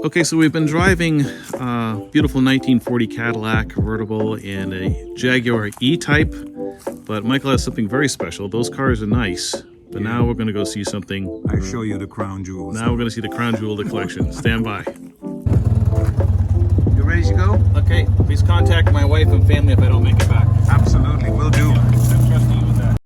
Okay, so we've been driving a beautiful 1940 Cadillac convertible and a Jaguar E-Type, but Michael has something very special. Those cars are nice, but now we're going to go see something. I show you the crown jewels. Now we're going to see the crown jewel of the collection. Stand by. You ready to go? Okay, please contact my wife and family if I don't make it back. Absolutely, will do. I'm trusting you with that.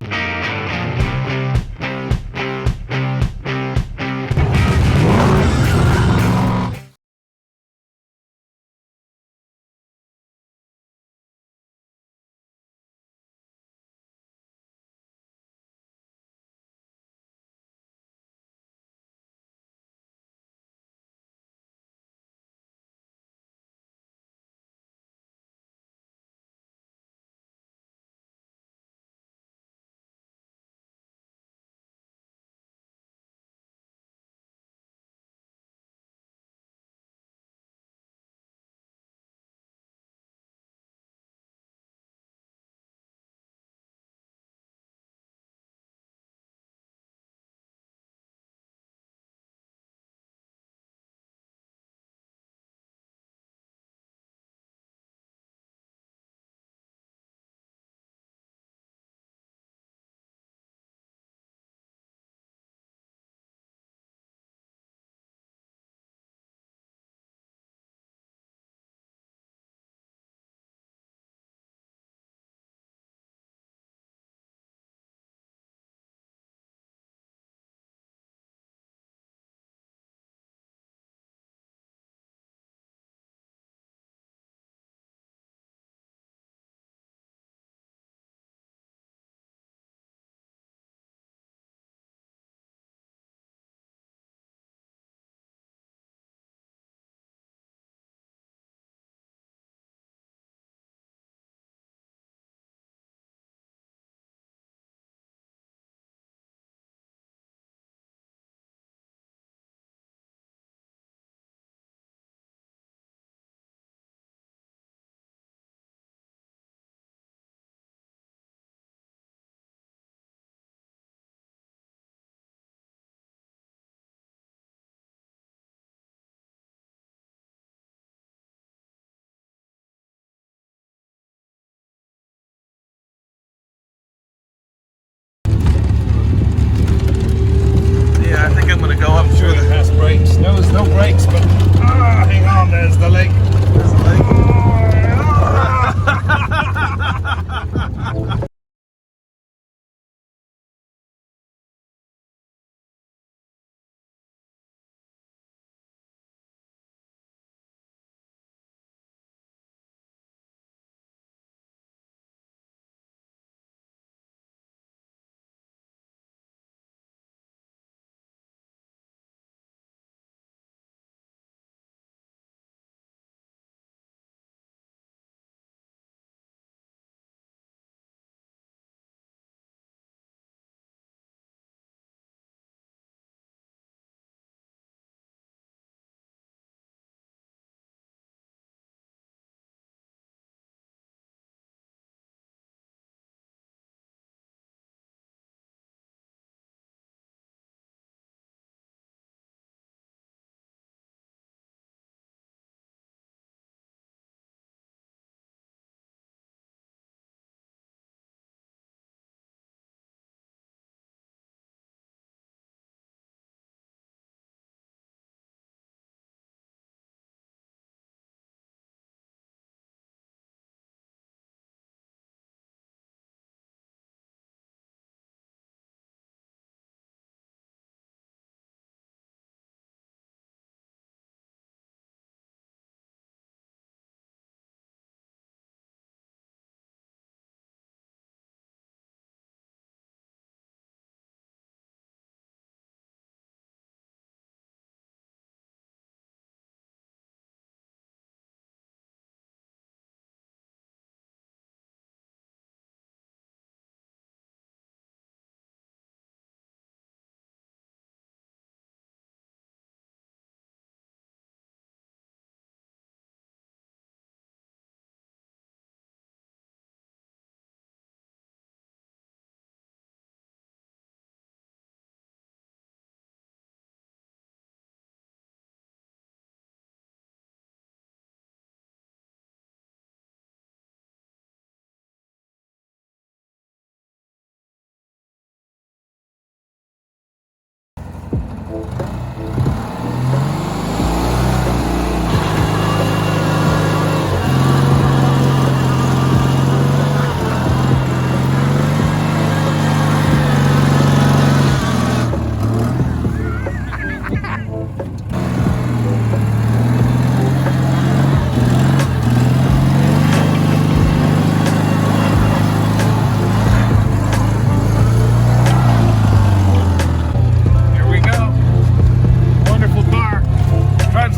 Yeah, I think I'm going to go up through the... Has brakes. No brakes, but hang on, there's the lake. There's a lake.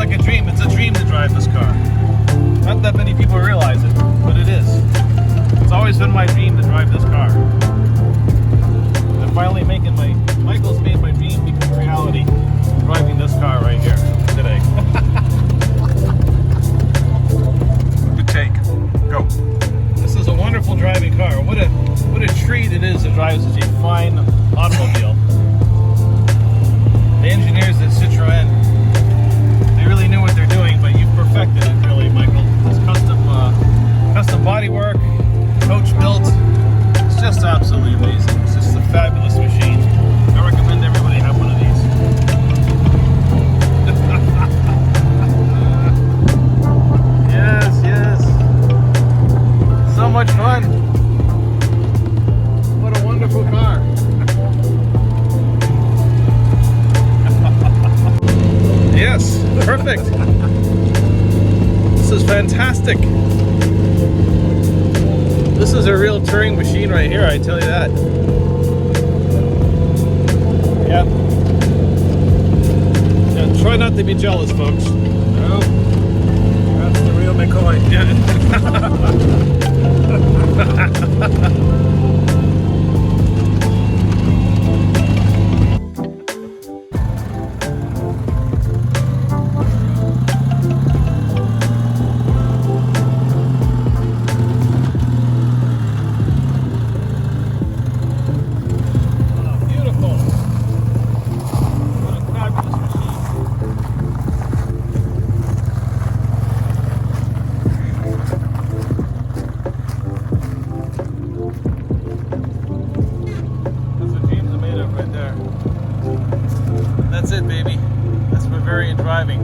like a dream. It's a dream to drive this car. Not that many people realize it, but it is. It's always been my dream to drive this car. I'm finally making Michael's made my dream become reality. Driving this car right here today. Good take. Go. This is a wonderful driving car. What a treat it is to drive such a fine automobile. The engineers at Citroen, they really knew what they're doing, but you've perfected it really, Michael. This custom bodywork, coach built. It's just absolutely amazing. It's just a fabulous machine. I recommend everybody have one of these. Yes. So much fun. What a wonderful car. Yes, perfect. This is fantastic. This is a real touring machine right here, I tell you that. Yep. Yeah, try not to be jealous, folks. No. That's the real McCoy. Beautiful. What a fabulous machine. That's what dreams are made of right there. That's it, baby. That's Bavarian driving.